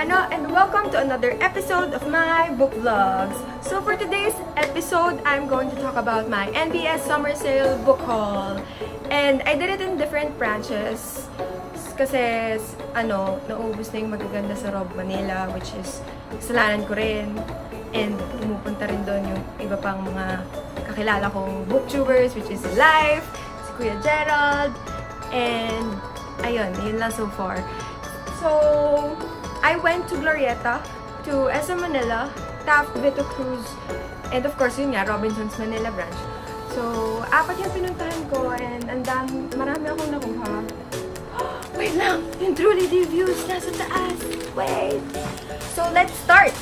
Altamirano, and welcome to another episode of my book vlogs. So for today's episode, I'm going to talk about my NBS summer sale book haul. And I did it in different branches kasi naubos na yung magaganda sa Rob Manila, which is kasalanan ko rin. And pumupunta rin doon yung iba pang mga kakilala kong booktubers, which is Life, si Kuya Gerald, and ayun, yun lang so far. So, I went to Glorieta, to SM Manila, Taft, Vito Cruz, and of course, yun nga, Robinson's Manila branch. So, apat yung pinuntahan ko, and marami akong nakuha. Wait lang! Yung truly reviews nasa taas! Wait! So, let's start!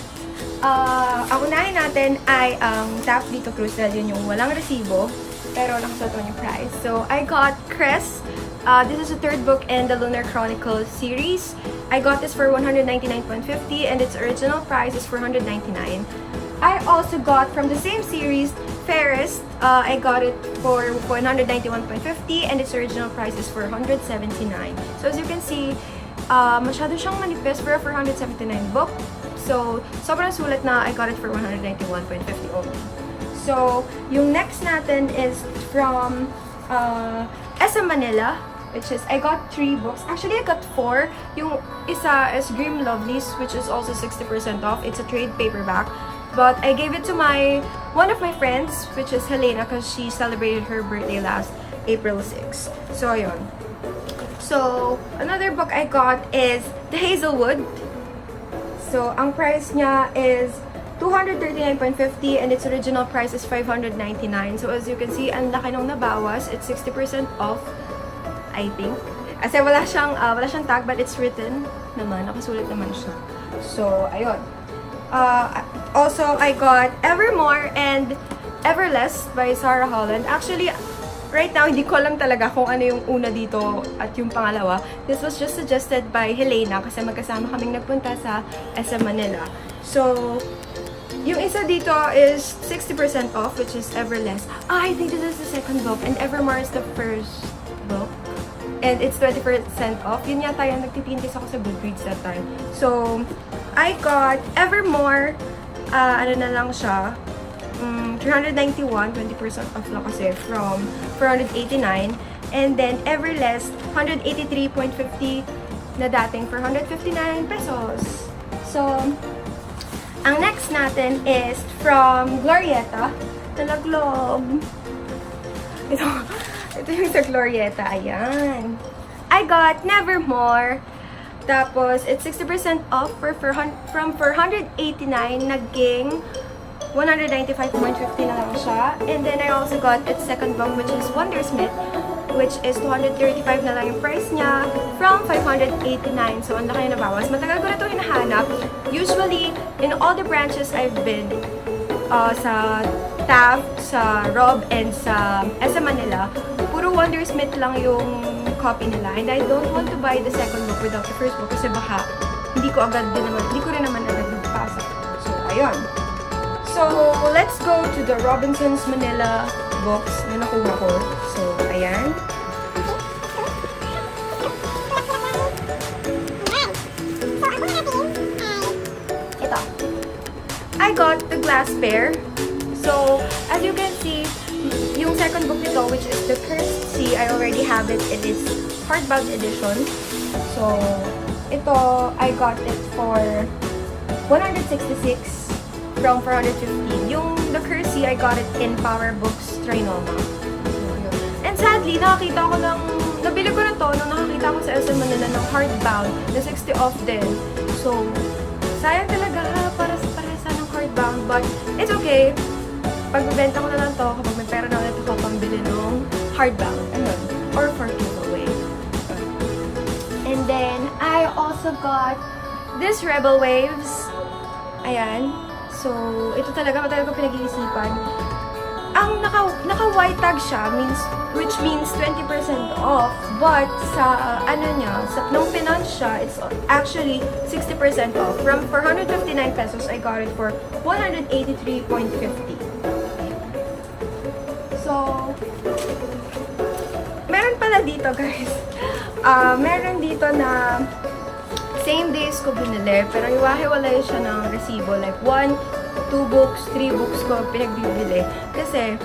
Ang unahin natin ay ang Taft, Vito Cruz, dahil yun yung walang resibo, pero nakasuot naman yung price. So, I got Crest. This is the third book in the Lunar Chronicles series. I got this for 199.50 and its original price is $499. I also got from the same series, Fairest. I got it for 191.50 and its original price is $479. So as you can see, masyado siyang manipis for a 479 book. So sobrang sulit na I got it for 191.50 only. So yung next natin is from SM Manila, which is, I got 3 books. Actually, I got 4. Yung isa is Grim Lovelies, which is also 60% off. It's a trade paperback. But I gave it to one of my friends, which is Helena, because she celebrated her birthday last April 6. So, ayun. So, another book I got is The Hazelwood. So, ang price niya is $239.50 and its original price is $599. So, as you can see, ang laki nung nabawas. It's 60% off, I think. Kasi wala siyang tag, but it's written naman. Nakasulat naman siya. So, ayun. Also, I got Evermore and Everless by Sarah Holland. Actually, right now, hindi ko alam talaga kung ano yung una dito at yung pangalawa. This was just suggested by Helena kasi magkasama kaming nagpunta sa SM Manila. So, yung isa dito is 60% off, which is Everless. I think this is the second book and Evermore is the first book. And it's 20% off. Yun yata yung nagtipintis ako sa Goodreads that time. So, I got Evermore, ano na lang siya, 391, 20% off lang kasi from 489. And then Everless, 183.50 na dating for 159 pesos. So, ang next natin is from Glorieta, Talaglob. Ito yung sa Glorieta, ayan. I got Nevermore. Tapos, it's 60% off from 489, naging 195.50 na lang siya. And then, I also got its second book, which is Wondersmith, which is 235 na lang yung price niya from 589. So, ang laki na nabawas. Matagal ko na ito hinahanap. Usually, in all the branches I've been, sa Taft, sa Rob, and sa SM Manila, puro Wondersmith lang yung copy nila. And I don't want to buy the second book without the first book kasi baka hindi ko rin naman agad nagpasa. So, ayun. So, let's go to the Robinson's Manila books na nakuha ko. So, ayan. Ito. I got The Glass Bear. So, as you can see, yung second book nito, which is The Cursed Sea, I already have it in its hardbound edition. So, ito, I got it for 166 from 415. Yung The Cursed Sea, I got it in Power Books Trinoma. So, yun. And sadly, nabili ko na to nung nakakita ko sa SM Manila ng hardbound na 60 off din. So, sayang talaga para sa ng hardbound, but it's okay. Pagbibenta ko na lang to kapag may pera na ulit ako pambili ng hardbound, or for giveaway. And then, I also got this Rebel Waves. Ayan. So, ito talaga matagal ko pinag-iisipan. Ang naka-white tag siya, which means 20% off, but sa, nung pinunch siya, it's actually 60% off. From 459 pesos, I got it for 183.50. So, meron pala dito, guys. Meron dito na same days ko binili, pero hiwa-hiwalay siya ng resibo. Like 1, 2 books, 3 books ko pinagbibili. Kasi,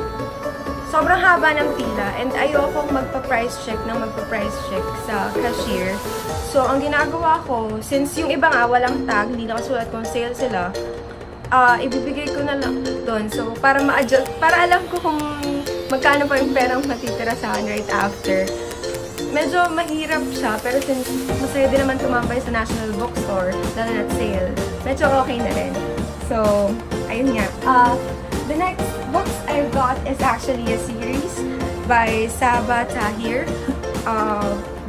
sobrang haba ng pila and ayokong magpa-price check sa cashier. So, ang ginagawa ko, since yung iba nga walang tag, hindi nakasulat kung sale sila, ibibigay ko na lang doon. So, para ma-adjust, para alam ko kung magkano pa yung perang matitira sa akin right after. Medyo mahirap siya, pero since masaya din naman tumambay sa National Bookstore, lalo na't sale, medyo okay na rin. So, ayun nga. The next books I got is actually a series by Saba Tahir.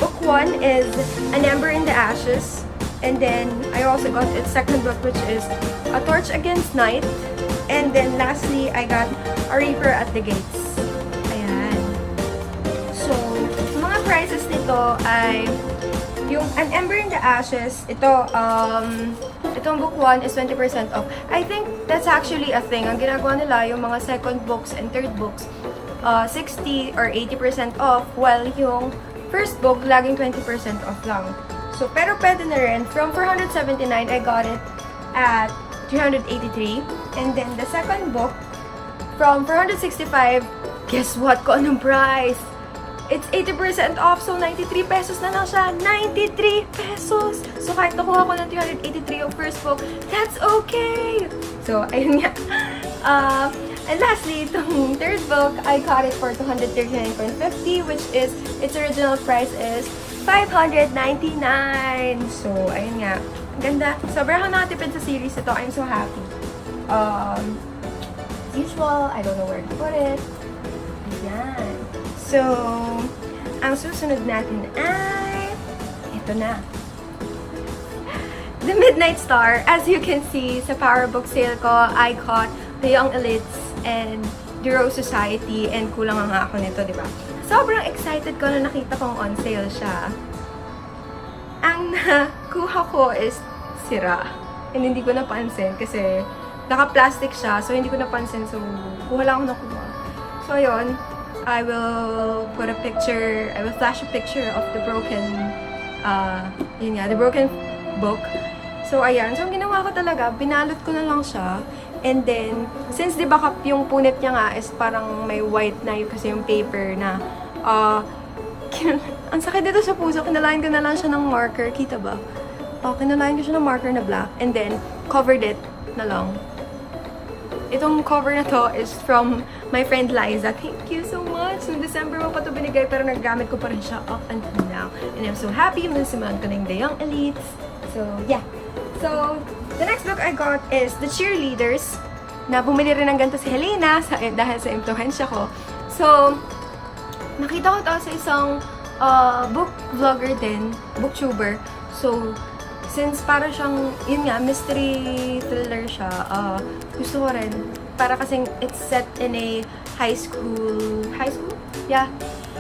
Book 1 is An Ember in the Ashes. And then, I also got its second book, which is A Torch Against Night. And then, lastly, I got A Reaper at the Gates. Ayan. So, mga prices nito ay yung An Ember in the Ashes, itong book 1 is 20% off. I think that's actually a thing. Ang ginagawa nila, yung mga second books and third books, 60 or 80% off, while yung first book, laging 20% off lang. So, pero pwede na rin. From 479, I got it at 383. And then, the second book, from 465, guess what? Kung anong price? It's 80% off, so 93 pesos na lang siya. 93 pesos! So, kahit nakuha ko ng 383 yung first book, that's okay! So, ayun nga. And lastly, itong third book, I got it for 239.50, which is, its original price is 599! So, ayun nga. Ganda. Sobrang ako nakatipid sa series ito. I'm so happy. As usual, I don't know where to put it. Ayan. So, ang susunod natin ay ito na. The Midnight Star. As you can see, sa Power Book sale ko, I got The Young Elites and The Rose Society, and kulang nga ako nito, di ba? Sobrang excited ko na nakita kong on sale siya. Ang nakuha ko is sira. And hindi ko napansin kasi naka-plastic siya, so hindi ko napansin. So, kuha lang ako nakuha. So, ayun. I will flash a picture of the broken, the broken book. So, ayan. So, ang ginawa ko talaga, binalot ko na lang siya. And then, since di ba yung punit niya nga is parang may white na yun kasi yung paper na, ang sakit dito sa puso, kinalain ko na lang siya ng marker. Kita ba? Kinalain ko siya ng marker na black. And then, covered it na lang. Itong cover na to is from my friend Liza. Thank you so much! Noong December mo pa ito binigay, pero naggamit ko pa rin siya up until now. And I'm so happy nasimulan ko ng The Young Elites. So, yeah. So, the next book I got is The Cheerleaders, na bumili rin ng ganito si Helena dahil sa influensya ko. So, nakita ko ito sa isang book vlogger din, booktuber. So, since para siyang, yun nga, mystery thriller siya, gusto ko rin. Para kasing it's set in a high school? Yeah.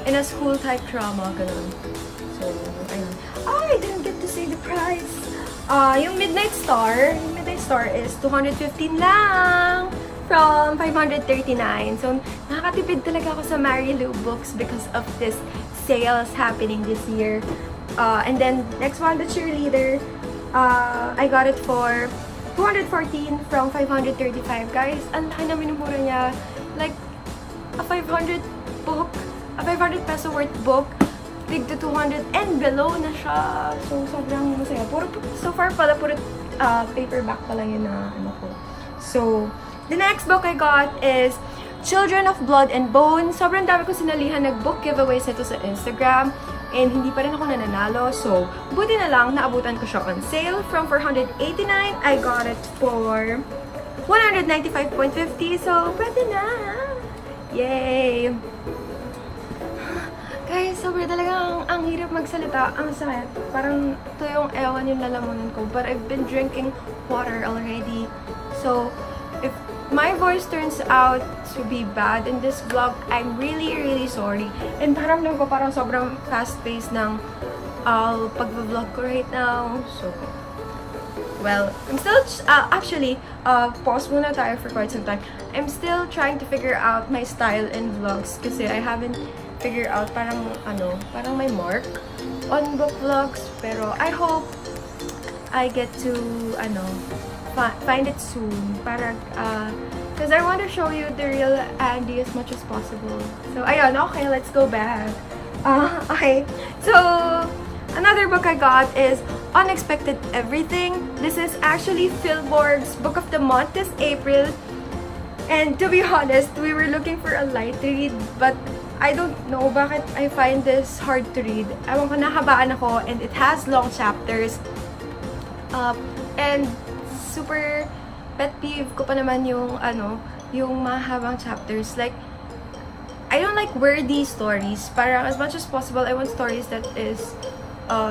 In a school type drama, ganun. So, ayun. Oh, I didn't get to say the price. Yung Midnight Star is 215 lang from 539. So, nakakatipid talaga ako sa Mary Lou books because of this sales happening this year. And then, next one, The Cheerleader. I got it for 214 from 535. Guys, ang laki na minumura niya. Like, a 500 peso worth book. Big to 200 and below na siya. So, sobrang masaya. So far pala, puro paperback pa lang yun na ano ko. So, the next book I got is Children of Blood and Bone. Sobrang dami ko sinalihan nag-book giveaways nito sa Instagram. And hindi pa rin ako nananalo. So, buti na lang, naabutan ko siya on sale. From 489, I got it for 195.50. So, pwede na! Yay! Guys, sobrang talagang ang hirap magsalita. Ang sakit. Parang ito yung ewan yung lalamunan ko. But I've been drinking water already. So, if my voice turns out to be bad in this vlog, I'm really, really sorry. And parang lang ko parang sobrang fast-paced ng pag-vlog ko right now. So, well, I'm still, pause muna tayo for quite some time. I'm still trying to figure out my style in vlogs kasi I haven't figured out parang may mark on book vlogs. Pero I hope I get to, find it soon. Para, because I want to show you the real Andi as much as possible. So, ayun, okay, let's go back. Okay, so, another book I got is Unexpected Everything. This is actually Filborgs Book of the Month this April. And to be honest, we were looking for a light read, but I don't know bakit I find this hard to read. Ewan ko, nahabaan ako, and it has long chapters. And super pet peeve ko pa naman yung, yung mahabang chapters. Like, I don't like wordy stories. Parang as much as possible, I want stories that is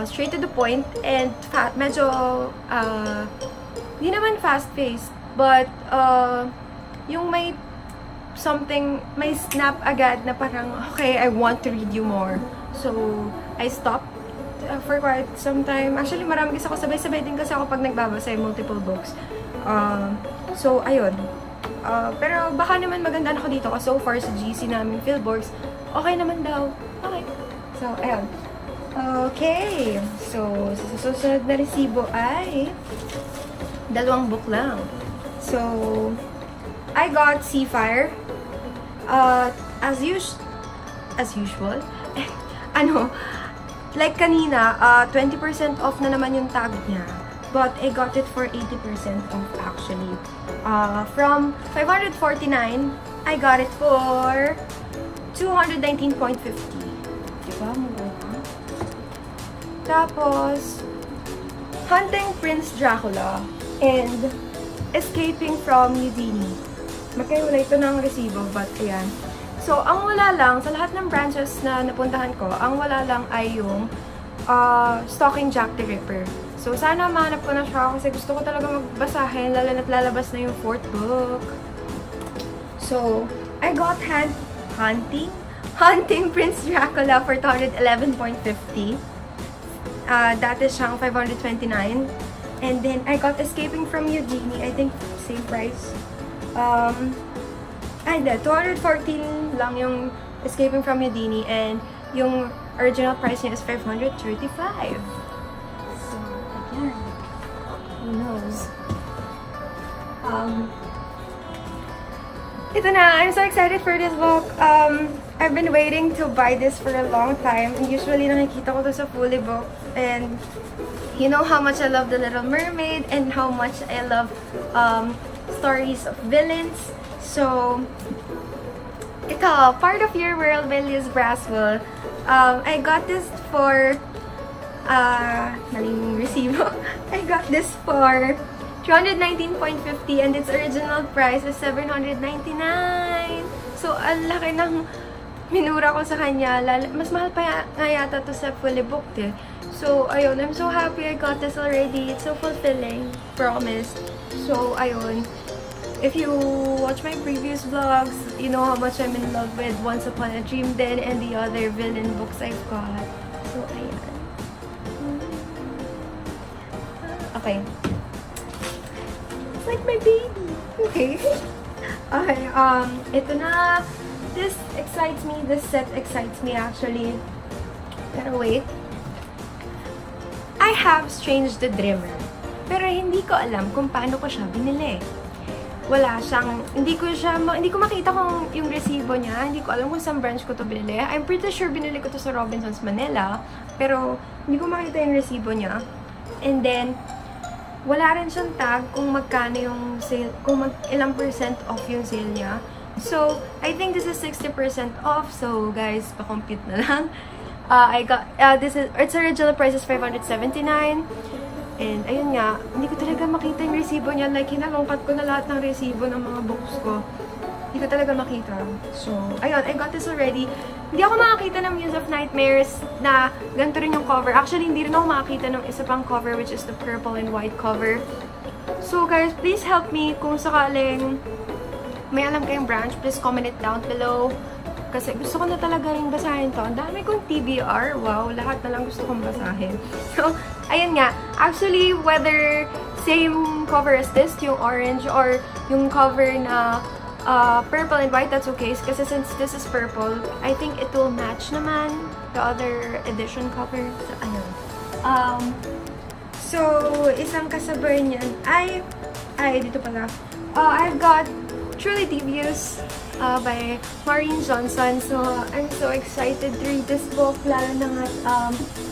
straight to the point and medyo, di naman fast-paced, but yung may something, may snap agad na parang, okay, I want to read you more. So, I stopped for quite some time. Actually, marami kasi ako, sabay-sabay din kasi ako pag nagbabasa yung multiple books. So, ayun. Pero baka naman maganda ako dito kasi so far sa GC namin, Filborgs, okay naman daw. Okay. So, ayun. Okay. So, sa susunod na resibo ay 2 book lang. So, I got Seafire. As usual. Like kanina, 20% off na naman yung tag niya. But I got it for 80% off actually. From 549, I got it for 219.50. Diba? Mura. Tapos, Hunting Prince Dracula and Escaping from Houdini. Magkaiwala ito ng resibo, but ayan. So, ang wala lang, sa lahat ng branches na napuntahan ko, ang wala lang ay yung Stalking Jack the Ripper. So, sana mahanap ko na siya kasi gusto ko talaga magbasahin, lalo na't lalabas na yung 4th book. So, I got Hunting Prince Dracula for 211.50. Dati siyang 529. And then, I got Escaping from Houdini. I think, same price. 214 lang yung Escaping from Houdini. And yung original price niya is 535. Who knows? Ito na, I'm so excited for this book. I've been waiting to buy this for a long time. Usually, nakikita ko to sa Fully Book. And you know how much I love The Little Mermaid and how much I love stories of villains. So, ito, Part of Your World by Liz Braswell. I got this for maling resibo. I got this for 219.50 and its original price is 799. So, ang laki ng minura ko sa kanya. Mas mahal pa nga yata to sa Fully Booked eh. So, ayun. I'm so happy I got this already. It's so fulfilling. Promise. So, ayun. If you watch my previous vlogs, you know how much I'm in love with Once Upon a Dream then and the other villain books I've got. So, ayan. Okay. It's like my baby. Okay. Okay, ito na. This excites me. This set excites me actually. Pero wait. I have Strange the Dreamer. Pero hindi ko alam kung paano ko siya binili. Wala siyang, hindi ko makita kung yung resibo niya. Hindi ko alam kung saan branch ko to binili. I'm pretty sure binili ko to sa Robinsons Manila. Pero hindi ko makita yung resibo niya. And then, wala rin siyang tag kung magkano yung sale, kung ilang percent off yung sale niya. So, I think this is 60% off. So, guys, pa-compute na lang. I got, its original price is 579. And, ayun nga, hindi ko talaga makita yung resibo niya. Like, hinalungkat ko na lahat ng resibo ng mga books ko. Hindi ko talaga makita. So, ayun, I got this already. Hindi ako makakita ng Muse of Nightmares na ganito rin yung cover. Actually, hindi rin ako makakita ng isa pang cover, which is the purple and white cover. So, guys, please help me kung sakaling may alam kayong branch. Please comment it down below. Kasi gusto ko na talaga rin basahin to. Ang dami kong TBR. Wow, lahat na lang gusto kong basahin. So, ayun nga. Actually, whether same cover as this, yung orange, or yung cover na purple and white, that's okay. Kasi since this is purple, I think it will match naman the other edition cover. So, ayun. So, isang kasabay niyan dito pala. I've got Truly Devious by Maureen Johnson. So, I'm so excited to read this book. Lalo na nga,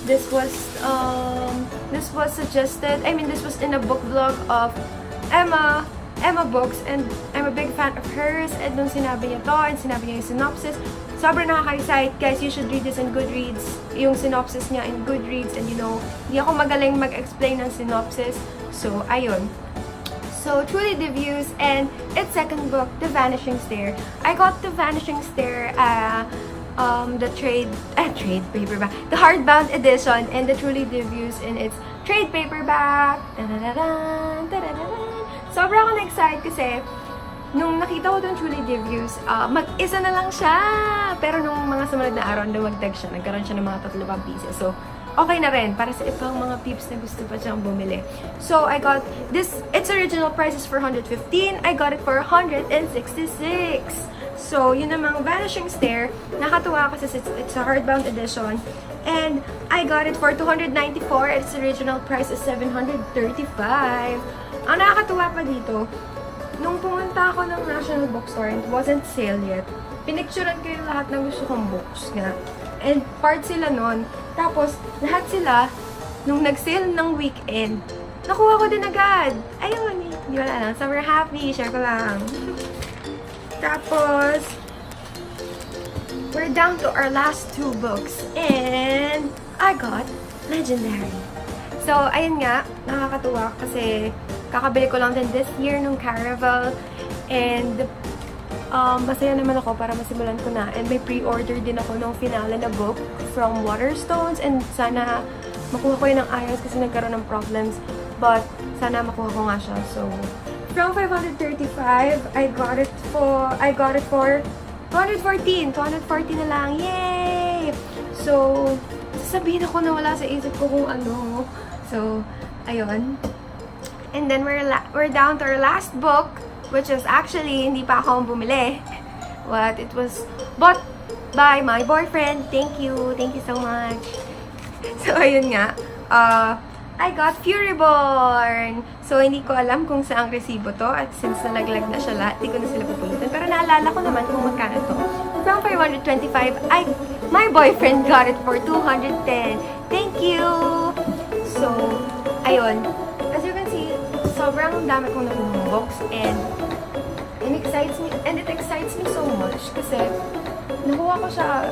this was suggested, this was in a book vlog of Emma Books, and I'm a big fan of hers. And nung sinabi niya to, and sinabi niya yung synopsis, sobrang nakaka-excite. Guys, you should read this in Goodreads. Yung synopsis niya in Goodreads, and you know, hindi ako magaling mag-explain ng synopsis. So, ayun. So, Truly Devious, and its second book, The Vanishing Stair. I got The Vanishing Stair, the trade paperback, the hardbound edition, and the Truly Devious in its trade paperback. Sobrang ako na-excite kasi nung nakita ko itong Truly Devious, mag-isa na lang siya. Pero nung mga sumunod na araw, dumagdag siya. Nagkaroon siya ng mga 3 pieces. So, okay na rin para sa ibang mga peeps na gusto pa siyang bumili. So, I got this. Its original price is for $115. I got it for $166. So, yun namang Vanishing Stair. Nakatuwa kasi it's a hardbound edition. And I got it for $294. Its original price is $735. Ang nakakatuwa pa dito, nung pumunta ako ng National Bookstore, it wasn't sale yet, pinicturean ko yung lahat ng gusto kong books nga. And part sila nun. Tapos, lahat sila, nung nag-sale ng weekend, nakuha ko din agad. Ayun, hindi wala lang. Sobrang happy. Share ko lang. Tapos, we're down to our last 2 books. And I got Legendary. So, ayun nga, nakakatuwa kasi kakabili ko lang din this year nung Caraval. And masaya naman ako para masimulan ko na. And may pre-order din ako ng finale na book from Waterstones. And sana makuha ko yun ng ayos kasi nagkaroon ng problems. But sana makuha ko nga siya. So, from $535, I got it for $214. $214 na lang. Yay! So, sasabihin ako na wala sa isip ko kung ano. So, ayun. And then we're down to our last book, which is actually hindi pa ako bumili, but it was bought by my boyfriend. Thank you so much. So ayun nga, I got Filborgs. So hindi ko alam kung saang resibo to, at since nalaglag na siya lahat, hindi ko na sila pupulutan. Pero naalala ko naman kung magkano to. From $525, my boyfriend got it for $210. Thank you. So ayun. As you can see, sobrang dami kong nakuha books, and it excites me so much kasi nakuha ko siya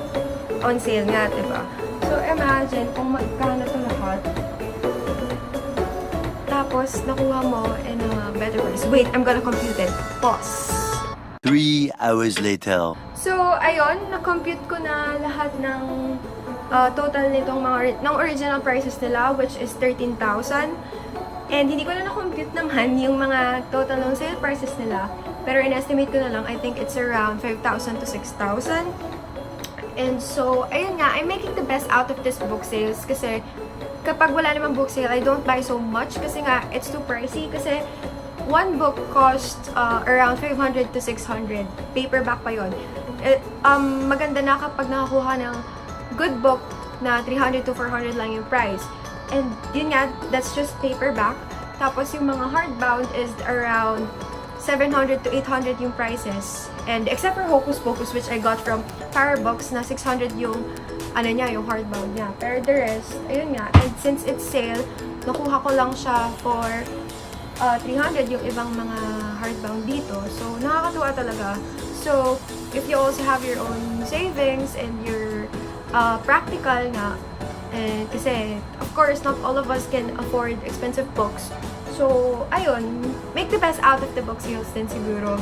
on sale nga, diba? So, imagine kung magkano ito lahat. Tapos, nakuha mo in a better price. Wait, I'm gonna compute it. Pause. 3 hours later. So, ayun, na-compute ko na lahat ng total nitong ng original prices nila, which is $13,000. And hindi ko na na-compute naman yung mga total ng sale prices nila. Pero in-estimate ko na lang, I think it's around 5,000 to 6,000. And so, ayun nga, I'm making the best out of this book sales kasi kapag wala namang book sale, I don't buy so much kasi nga, it's too pricey. Kasi one book cost around 500 to 600. Paperback pa yun. Maganda na kapag nakakuha ng good book na 300 to 400 lang yung price. And yun nga, that's just paperback. Tapos yung mga hardbound is around 700 to 800 yung prices. And except for Hocus Pocus, which I got from Filborgs, na 600 yung yung hardbound niya. Pero the rest, ayun nga. And since it's sale, nakuha ko lang siya for 300 yung ibang mga hardbound dito. So, nakakatuwa talaga. So, if you also have your own savings and your practical nga, kasi, of course, not all of us can afford expensive books. So, ayun, make the best out of the book sales din siguro.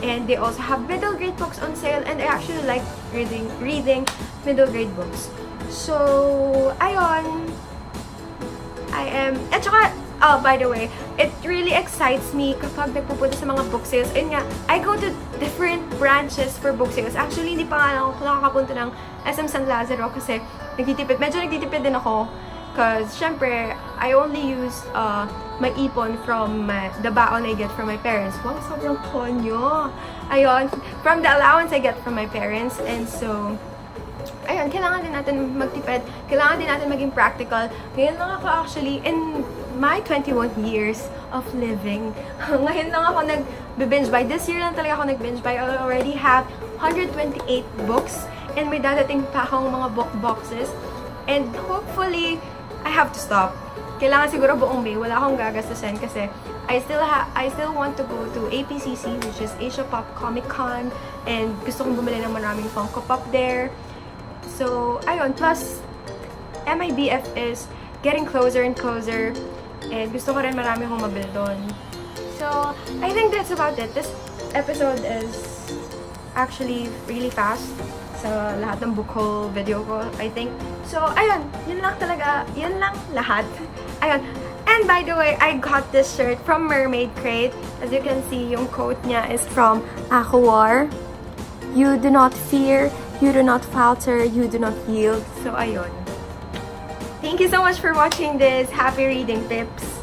And they also have middle grade books on sale, and I actually like reading middle grade books. So, ayun, at saka, by the way, it really excites me kapag nagpupunta sa mga book sales. Ayun nga, I go to different branches for book sales. Actually, hindi pa nga ako nakakapunta ng SM San Lazaro kasi medyo nagtitipid din ako. Because, syempre, I only use my ipon from the baon I get from my parents. Wow, sobrang konyo! Ayun, from the allowance I get from my parents. And so, ayun, kailangan din natin magtipid. Kailangan din natin maging practical. Ngayon lang ako actually, and my 21 years of living. Ngayon lang ako nag-binge buy. This year lang talaga ako nag-binge buy. I already have 128 books and may dadating pa akong mga book boxes. And hopefully, I have to stop. Kailangan siguro buong May. Wala akong gagastusin kasi I still want to go to APCC, which is Asia Pop Comic Con, and gusto kong bumili ng maraming Funko Pop there. So, ayun. Plus, MIBF is getting closer and closer, and gusto ko rin marami akong mabili doon. So, I think that's about it. This episode is actually really fast sa lahat ng book haul video ko, I think. So, ayun. Yun lang talaga. Yun lang lahat. Ayun. And by the way, I got this shirt from Mermaid Crate. As you can see, yung quote niya is from Aquar. You do not fear, you do not falter, you do not yield. So, ayun. Thank you so much for watching this. Happy reading tips.